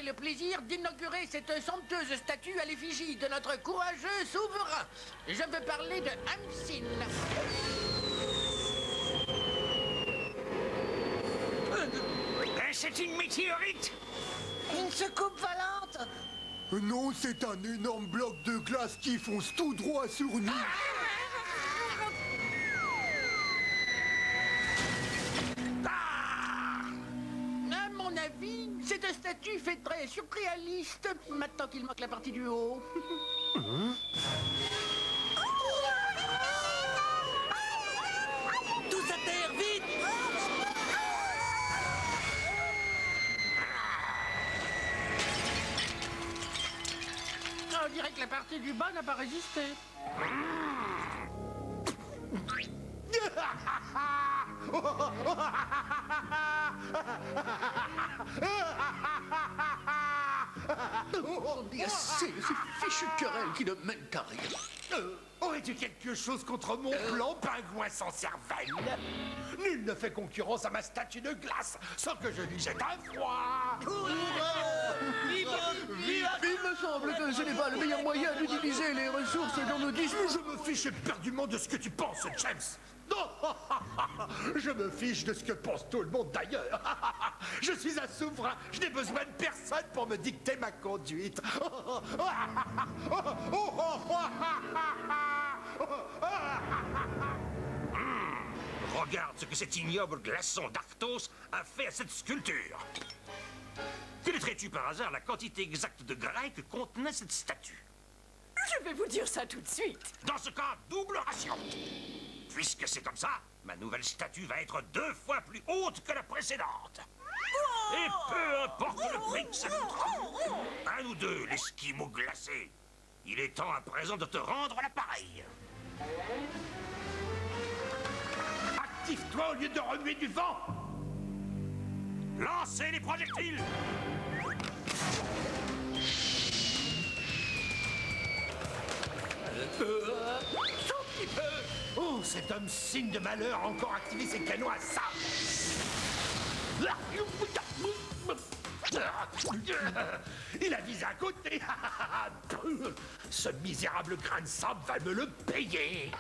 le plaisir d'inaugurer cette somptueuse statue à l'effigie de notre courageux souverain. Je veux parler de Hamsin. C'est une météorite? Une soucoupe volante? Non, c'est un énorme bloc de glace qui fonce tout droit sur nous. À mon avis, cette statue fait très surréaliste, maintenant qu'il manque la partie du haut. Tous à terre, vite! On dirait que la partie du bas n'a pas résisté. Ces fichues querelles qui ne mènent à rien. Aurais-tu quelque chose contre mon plan, pingouin sans cervelle? Nul ne fait concurrence à ma statue de glace sans que je lui jette un froid. Il me semble que ce n'est pas le meilleur moyen d'utiliser les ressources dont nous disposons. Je me fiche éperdument de ce que tu penses, James. Je me fiche de ce que pense tout le monde d'ailleurs. Je suis un souverain, je n'ai besoin de personne pour me dicter ma conduite. Regarde ce que cet ignoble glaçon d'Arctos a fait à cette sculpture. Connaîtrais-tu par hasard la quantité exacte de graisse que contenait cette statue? Je vais vous dire ça tout de suite. Dans ce cas, double ration. Puisque c'est comme ça, ma nouvelle statue va être 2 fois plus haute que la précédente. Et peu importe le prix que ça coûtera. À nous deux, l'esquimau glacé. Il est temps à présent de te rendre l'appareil. Active-toi au lieu de remuer du vent. Lancez les projectiles. Oh, cet homme signe de malheur a encore activé ses canons à ça. Il a visé à côté. Ce misérable grain de sable va me le payer.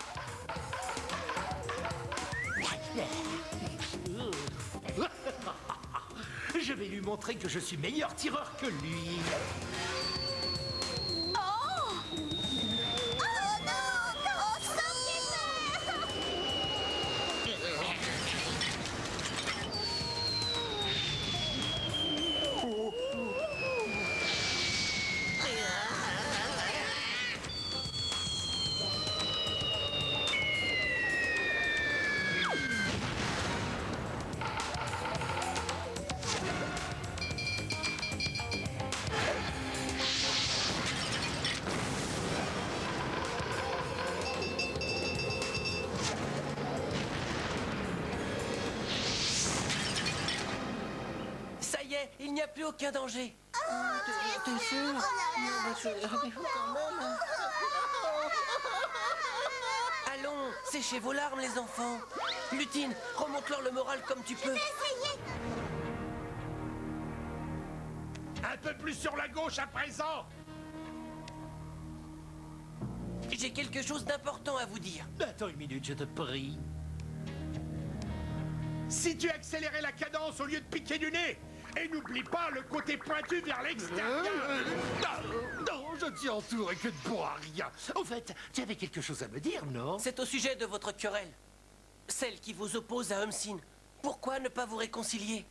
Je vais lui montrer que je suis meilleur tireur que lui. Ça y est, il n'y a plus aucun danger. T'es sûr? Allons, séchez vos larmes, les enfants. Lutine, remonte-leur le moral comme tu peux. Un peu plus sur la gauche à présent. J'ai quelque chose d'important à vous dire. Attends une minute, je te prie. Si tu accélérais la cadence au lieu de piquer du nez, et n'oublie pas le côté pointu vers l'extérieur. Non, je ne suis entouré que de bon à rien. En fait, tu avais quelque chose à me dire, non? C'est au sujet de votre querelle. Celle qui vous oppose à Hamsin. Pourquoi ne pas vous réconcilier?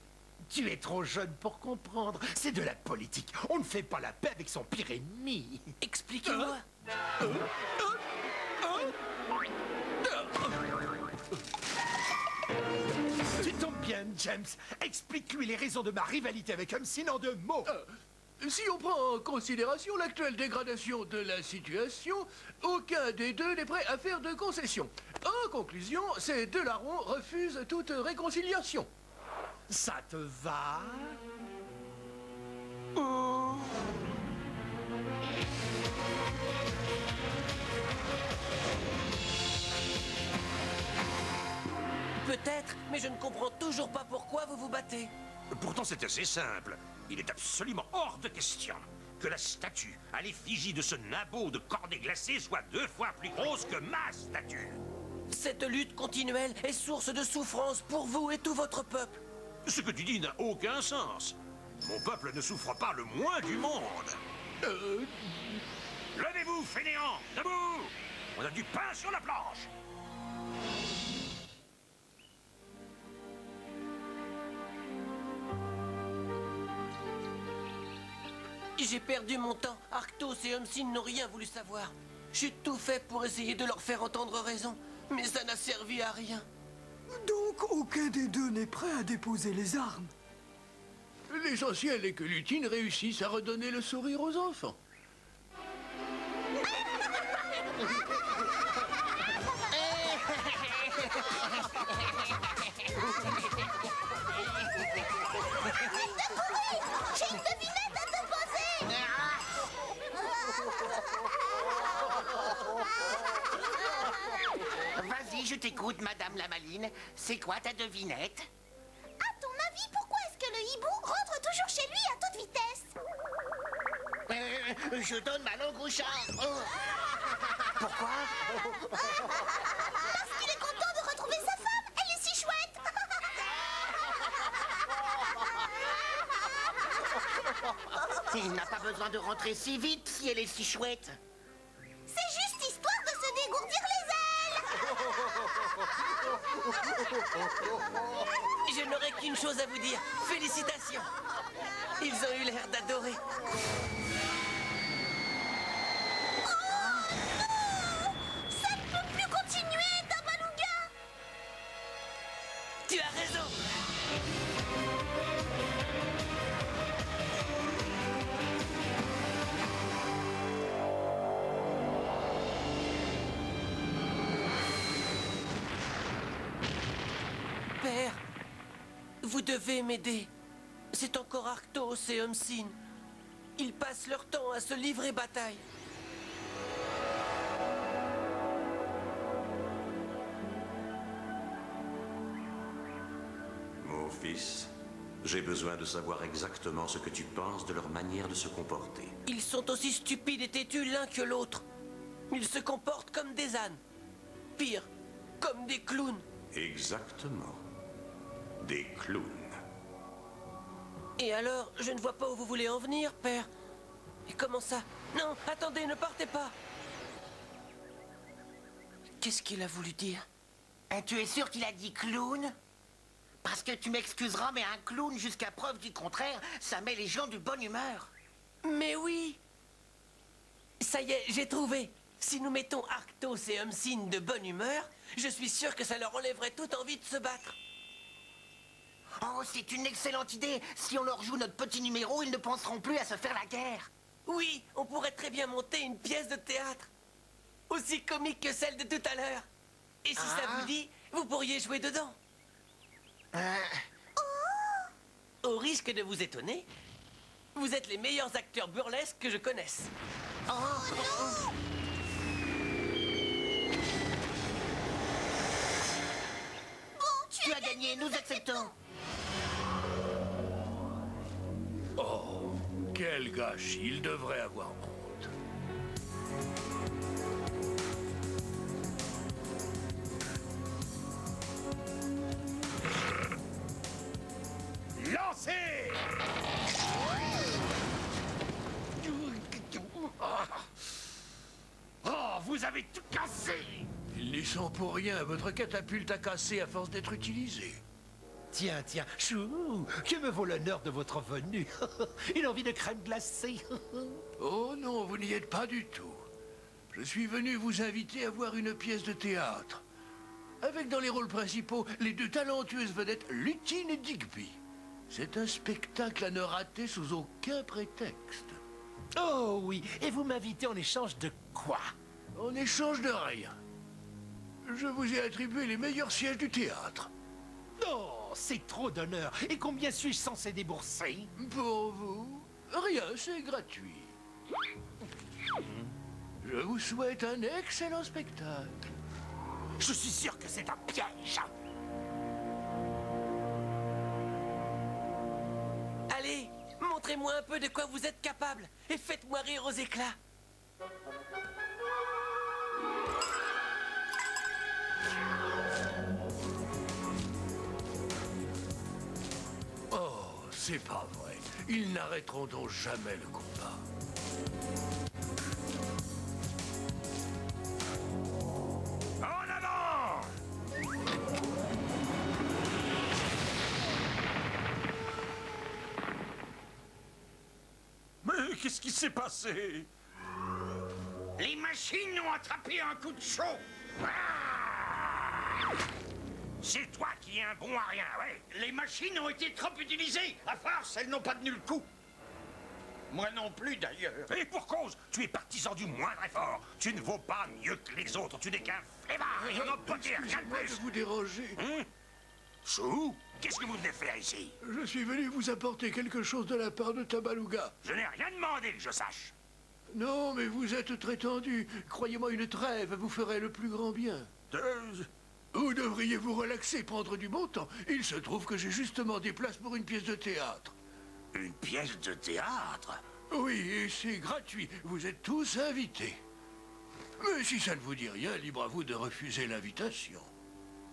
Tu es trop jeune pour comprendre. C'est de la politique. On ne fait pas la paix avec son pire ennemi. Expliquez-moi. Tu tombes bien, James. Explique-lui les raisons de ma rivalité avec Hamsin en 2 mots. Si on prend en considération l'actuelle dégradation de la situation, aucun des deux n'est prêt à faire de concessions. En conclusion, ces deux larrons refusent toute réconciliation. Ça te va? Peut-être, mais je ne comprends toujours pas pourquoi vous vous battez. Pourtant, c'est assez simple. Il est absolument hors de question que la statue à l'effigie de ce nabot de cornet glacé soit 2 fois plus grosse que ma statue. Cette lutte continuelle est source de souffrance pour vous et tout votre peuple. Ce que tu dis n'a aucun sens. Mon peuple ne souffre pas le moins du monde. Levez-vous, fainéants! Debout! On a du pain sur la planche! J'ai perdu mon temps. Arctos et Homsin n'ont rien voulu savoir. J'ai tout fait pour essayer de leur faire entendre raison, mais ça n'a servi à rien. Donc, aucun des deux n'est prêt à déposer les armes. L'essentiel est que Lutine réussisse à redonner le sourire aux enfants. J'ai une devinette à te poser. Vas-y, je t'écoute, Madame la Maline. C'est quoi ta devinette? À ton avis, pourquoi est-ce que le hibou rentre toujours chez lui à toute vitesse? Je donne ma langue au chat. Oh. Pourquoi? Parce qu'il est content de retrouver sa femme. Elle est si chouette. Il n'a pas besoin de rentrer si vite si elle est si chouette. C'est juste histoire de se dégourdir les ailes. Je n'aurai qu'une chose à vous dire. Félicitations. Ils ont eu l'air d'adorer. Ça ne peut plus continuer, Tabaluga. Tu as raison. Père, vous devez m'aider. C'est encore Arctos et Homsin. Ils passent leur temps à se livrer bataille. Mon fils, j'ai besoin de savoir exactement ce que tu penses de leur manière de se comporter. Ils sont aussi stupides et têtus l'un que l'autre. Ils se comportent comme des ânes. Pire, comme des clowns. Exactement. Des clowns. Et alors, je ne vois pas où vous voulez en venir, père. Et comment ça? Non, attendez, ne partez pas. Qu'est-ce qu'il a voulu dire? Tu es sûr qu'il a dit clown? Parce que tu m'excuseras, mais un clown, jusqu'à preuve du contraire, ça met les gens de bonne humeur. Mais oui. Ça y est, j'ai trouvé. Si nous mettons Arctos et Homsin de bonne humeur, je suis sûr que ça leur enlèverait toute envie de se battre. Oh, c'est une excellente idée. Si on leur joue notre petit numéro, ils ne penseront plus à se faire la guerre. Oui, on pourrait très bien monter une pièce de théâtre. Aussi comique que celle de tout à l'heure. Et si ça vous dit, vous pourriez jouer dedans. Au risque de vous étonner, vous êtes les meilleurs acteurs burlesques que je connaisse. Tu as gagné, nous acceptons. Oh, quel gâchis, il devrait avoir honte. Lancez! Oh, vous avez tout cassé! Ils n'y sont pour rien. Votre catapulte a cassé à force d'être utilisée. Tiens, tiens, chou, que me vaut l'honneur de votre venue? Une envie de crème glacée. Oh non, vous n'y êtes pas du tout. Je suis venu vous inviter à voir une pièce de théâtre. Avec dans les rôles principaux les deux talentueuses vedettes Lutine et Digby. C'est un spectacle à ne rater sous aucun prétexte. Oh oui, et vous m'invitez en échange de quoi? En échange de rien. Je vous ai attribué les meilleurs sièges du théâtre. Oh, c'est trop d'honneur. Et combien suis-je censé débourser? Pour vous, rien, c'est gratuit. Je vous souhaite un excellent spectacle. Je suis sûr que c'est un piège. Allez, montrez Montrez-moi un peu de quoi vous êtes capable et faites-moi rire aux éclats. Oh, c'est pas vrai. Ils n'arrêteront donc jamais le combat. En avant! Mais qu'est-ce qui s'est passé? Les machines ont attrapé un coup de chaud. C'est toi qui es un bon à rien, ouais. Les machines ont été trop utilisées. À force, elles n'ont pas tenu le coup. Moi non plus, d'ailleurs. Et pour cause, tu es partisan du moindre effort. Tu ne vaux pas mieux que les autres. Tu n'es qu'un flemmard. Et on n'en peut dire rien de Excusez-moi de plus. vous déranger. Chou, qu'est-ce que vous venez faire ici? Je suis venu vous apporter quelque chose de la part de Tabaluga. Je n'ai rien demandé que je sache. Non, mais vous êtes très tendu. Croyez-moi, une trêve vous ferait le plus grand bien. Vous devriez vous relaxer, prendre du bon temps. Il se trouve que j'ai justement des places pour une pièce de théâtre. Une pièce de théâtre? Oui, et c'est gratuit. Vous êtes tous invités. Mais si ça ne vous dit rien, libre à vous de refuser l'invitation.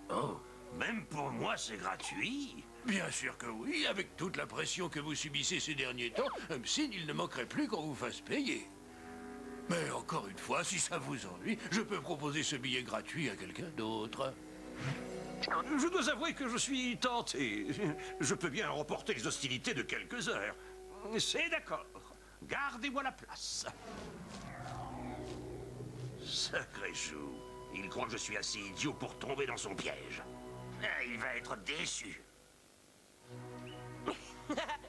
Oh, même pour moi, c'est gratuit? Bien sûr que oui, avec toute la pression que vous subissez ces derniers temps, Umsin, il ne manquerait plus qu'on vous fasse payer. Mais encore une fois, si ça vous ennuie, je peux proposer ce billet gratuit à quelqu'un d'autre. Je dois avouer que je suis tenté. Je peux bien reporter les hostilités de quelques heures. C'est d'accord. Gardez-moi la place. Sacré chou. Il croit que je suis assez idiot pour tomber dans son piège. Ah, il va être déçu.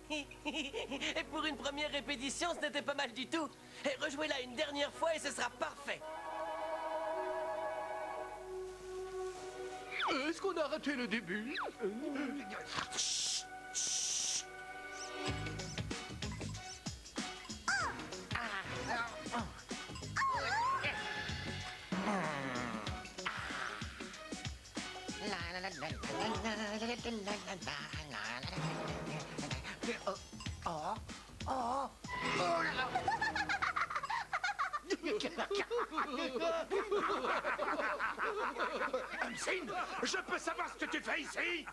Et pour une première répétition, ce n'était pas mal du tout. Et rejouez-la une dernière fois et ce sera parfait. Est-ce qu'on a raté le début? Umsin, je peux savoir ce que tu fais ici?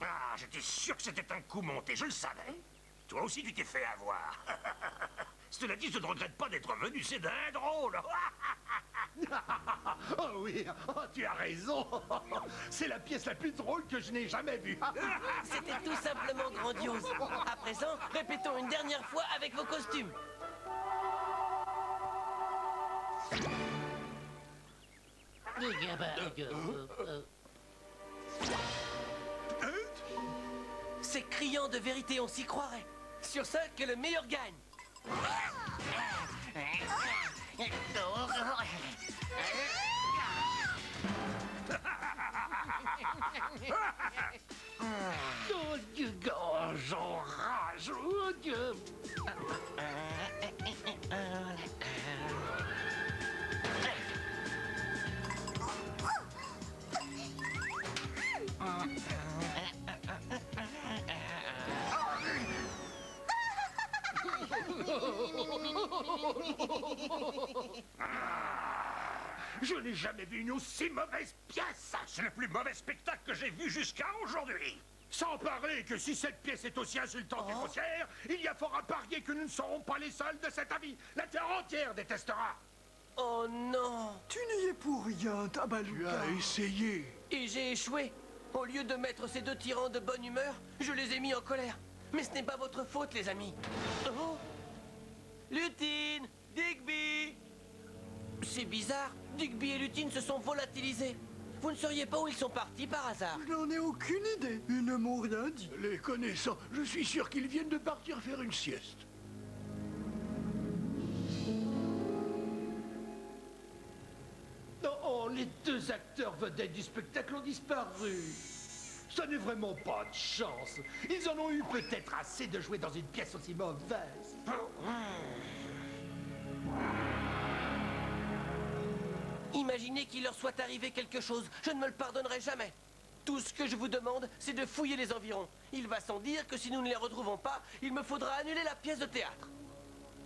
Ah, j'étais sûr que c'était un coup monté, je le savais. Toi aussi, tu t'es fait avoir. Cela dit, je ne regrette pas d'être venu, c'est d'un drôle. Oh oui, oh, tu as raison. C'est la pièce la plus drôle que je n'ai jamais vue. C'était tout simplement grandiose. À présent, répétons une dernière fois avec vos costumes. C'est criant de vérité, on s'y croirait. Sur ce, que le meilleur gagne. Oh Dieu, oh, j'enrage. Oh Dieu. Je n'ai jamais vu une aussi mauvaise pièce. C'est le plus mauvais spectacle que j'ai vu jusqu'à aujourd'hui. Sans parler que si cette pièce est aussi insultante et grossière, il y a fort à parier que nous ne serons pas les seuls de cet avis. La terre entière détestera. Oh non. Tu n'y es pour rien, Tu Tabaluga. as essayé. Et j'ai échoué. Au lieu de mettre ces deux tyrans de bonne humeur, je les ai mis en colère. Mais ce n'est pas votre faute, les amis. Oh. Lutine, Digby. C'est bizarre. Digby et Lutine se sont volatilisés. Vous ne sauriez pas où ils sont partis par hasard? Je n'en ai aucune idée. Ils ne m'ont rien dit. Les connaissant, je suis sûr qu'ils viennent de partir faire une sieste. Oh, les deux acteurs vedettes du spectacle ont disparu. Ça n'est vraiment pas de chance. Ils en ont eu peut-être assez de jouer dans une pièce aussi mauvaise. Imaginez qu'il leur soit arrivé quelque chose. Je ne me le pardonnerai jamais. Tout ce que je vous demande, c'est de fouiller les environs. Il va sans dire que si nous ne les retrouvons pas, il me faudra annuler la pièce de théâtre.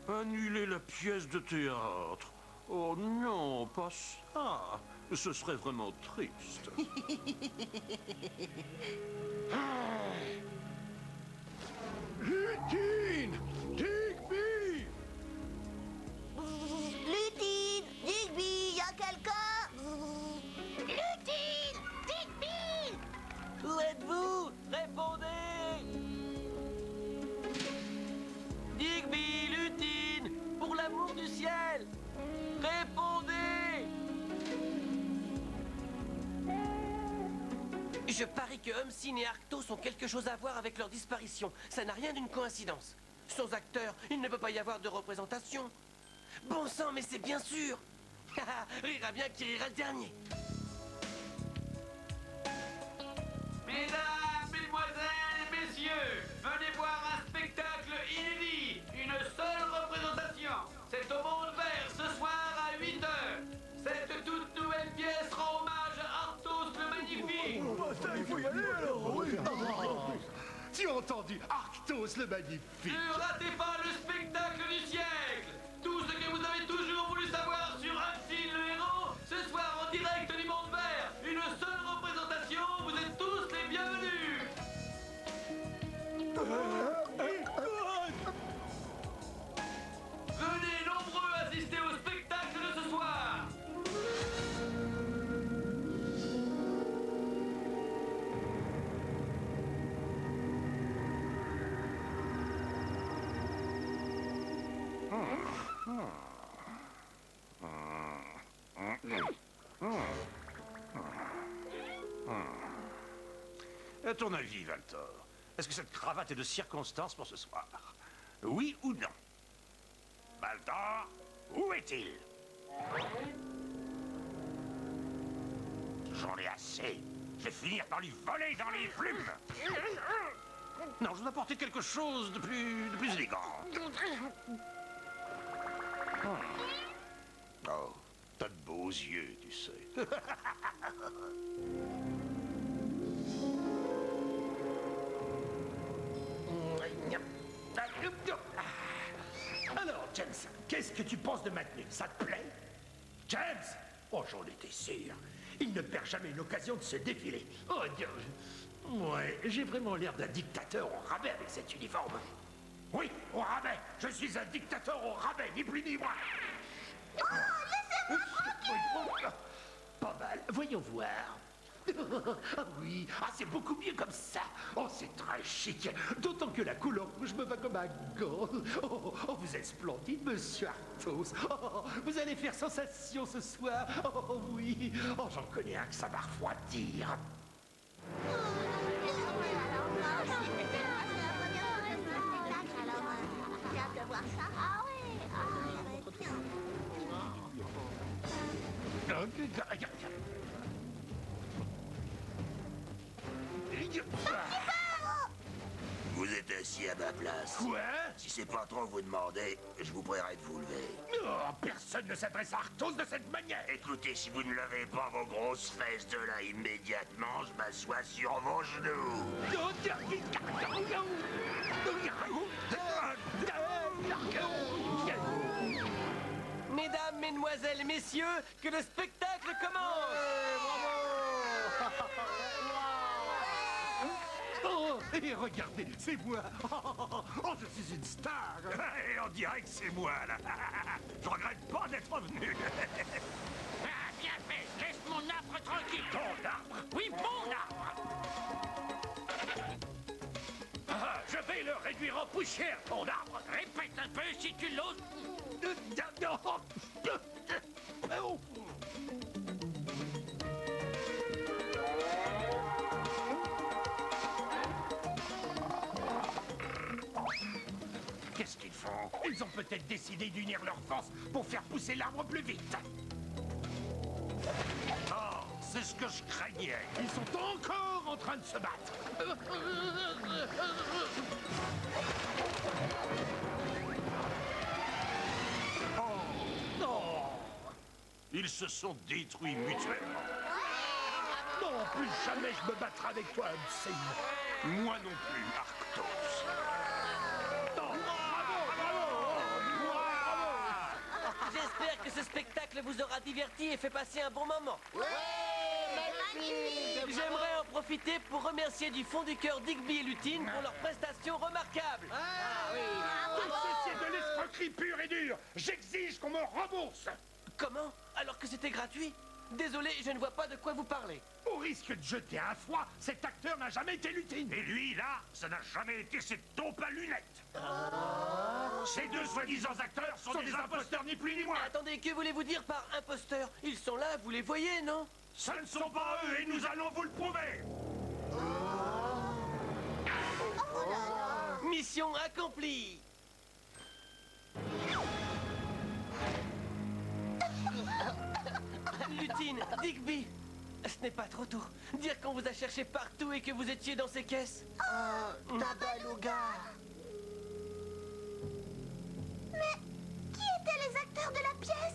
Annuler la pièce de théâtre? Oh non, pas ça. Ce serait vraiment triste. Lutine! Digby! Lutine! Digby, y a quelqu'un? Lutine! Digby! Où êtes-vous? Répondez! Digby, Lutine, pour l'amour du ciel, répondez! Je parie que Humsine et Arctos ont quelque chose à voir avec leur disparition. Ça n'a rien d'une coïncidence. Sans acteurs, il ne peut pas y avoir de représentation. Bon sang, mais c'est bien sûr! Rira bien qui rira le dernier. Mesdames, mesdemoiselles et messieurs, venez voir un spectacle inédit, une seule représentation. C'est au Monde Vert ce soir à 8h. Cette toute nouvelle pièce rend hommage à Arctos le Magnifique. Il faut y aller alors. Oui. Tu as entendu Arctos le Magnifique. Ne ratez pas le spectacle du siècle. Tout ce que vous avez toujours voulu savoir sur Humsine le héros, ce soir en direct du Monde Vert. Une seule représentation, vous êtes tous les bienvenus. Venez nombreux assister au spectacle de ce soir. À ton avis, Valtor, est-ce que cette cravate est de circonstance pour ce soir? Oui ou non? Valtor, où est-il? J'en ai assez. Je vais finir par lui voler dans les plumes. Non, je vous apporter quelque chose de plus élégant. Oh, t'as de beaux yeux, tu sais. Alors, James, qu'est-ce que tu penses de ma tenue? Ça te plaît? James! Oh, j'en étais sûr. Il ne perd jamais une occasion de se défiler. Oh, Dieu. Ouais, j'ai vraiment l'air d'un dictateur au rabais avec cet uniforme. Oui, au rabais. Je suis un dictateur au rabais, ni plus ni moins. Oh, laissez-moi tranquille! Pas mal. Voyons voir. Ah oui, ah, c'est beaucoup mieux comme ça. Oh, c'est très chic. D'autant que la couleur rouge me va comme un gant. Vous êtes splendide, monsieur Arctos. Oh, vous allez faire sensation ce soir. Oh oui. Oh, j'en connais un que ça va refroidir. Ah oui, Vous êtes assis à ma place. Quoi? Si c'est pas trop vous demander, je vous prierai de vous lever. Oh, personne ne s'adresse à Arctos de cette manière. Écoutez, si vous ne levez pas vos grosses fesses de là immédiatement, je m'assois sur vos genoux. Mesdames, mesdemoiselles, messieurs, que le spectacle commence! Oh, et regardez, c'est moi. Oh, je suis une star. Et on dirait que c'est moi, là. Je regrette pas d'être venu. Ah, bien fait. Laisse mon arbre tranquille. Ton arbre? Oui, mon arbre. Ah, je vais le réduire en poussière, ton arbre. Répète un peu si tu l'oses. Oh. Qu'est-ce qu'ils font? Ils ont peut-être décidé d'unir leurs forces pour faire pousser l'arbre plus vite. Oh, c'est ce que je craignais. Ils sont encore en train de se battre. Ils se sont détruits mutuellement. Non, Plus jamais je me battrai avec toi, Hobson. Moi non plus, Arctos. J'espère que ce spectacle vous aura diverti et fait passer un bon moment. J'aimerais en profiter pour remercier du fond du cœur Digby et Lutine pour leurs prestations remarquables. C'est de l'escroquerie pure et dure. J'exige qu'on me rembourse. Comment? Alors que c'était gratuit? Désolé, je ne vois pas de quoi vous parlez. Au risque de jeter un froid, cet acteur n'a jamais été Lutine. Et lui, là, ça n'a jamais été cette taupe à lunettes. Ces deux soi-disant acteurs sont des imposteurs ni plus ni moins. Attendez, que voulez-vous dire par imposteur? Ils sont là, vous les voyez, non? Ce ne sont pas eux et nous allons vous le prouver. Mission accomplie. Lutine, Digby, ce n'est pas trop tôt. Dire qu'on vous a cherché partout et que vous étiez dans ces caisses. Tabaluga. Mais qui étaient les acteurs de la pièce?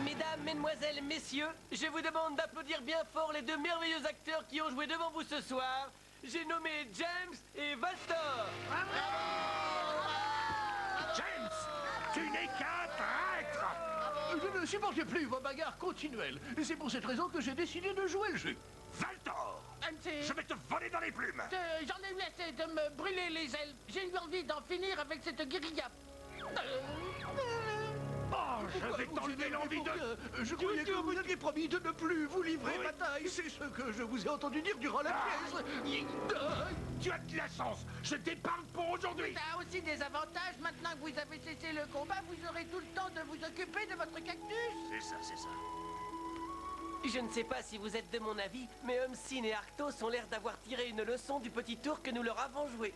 Mesdames, mesdemoiselles, messieurs, je vous demande d'applaudir bien fort les deux merveilleux acteurs qui ont joué devant vous ce soir. J'ai nommé James et Valtor. James, tu n'es qu'un traître. Je ne supportais plus vos bagarres continuelles. Et c'est pour cette raison que j'ai décidé de jouer le jeu. Valtor, je vais te voler dans les plumes. J'en ai eu assez de me brûler les ailes. J'ai eu envie d'en finir avec cette guérilla. Oh, je vais t'enlever l'envie de... Je croyais que vous aviez promis de ne plus vous livrer bataille. C'est ce que je vous ai entendu dire durant la pièce. Tu as de la chance. Je t'épargne pour aujourd'hui. Ça a aussi des avantages. Maintenant que vous avez cessé le combat, vous aurez tout le temps de vous occuper de votre cactus. C'est ça, c'est ça. Je ne sais pas si vous êtes de mon avis, mais Homsin et Arctos ont l'air d'avoir tiré une leçon du petit tour que nous leur avons joué.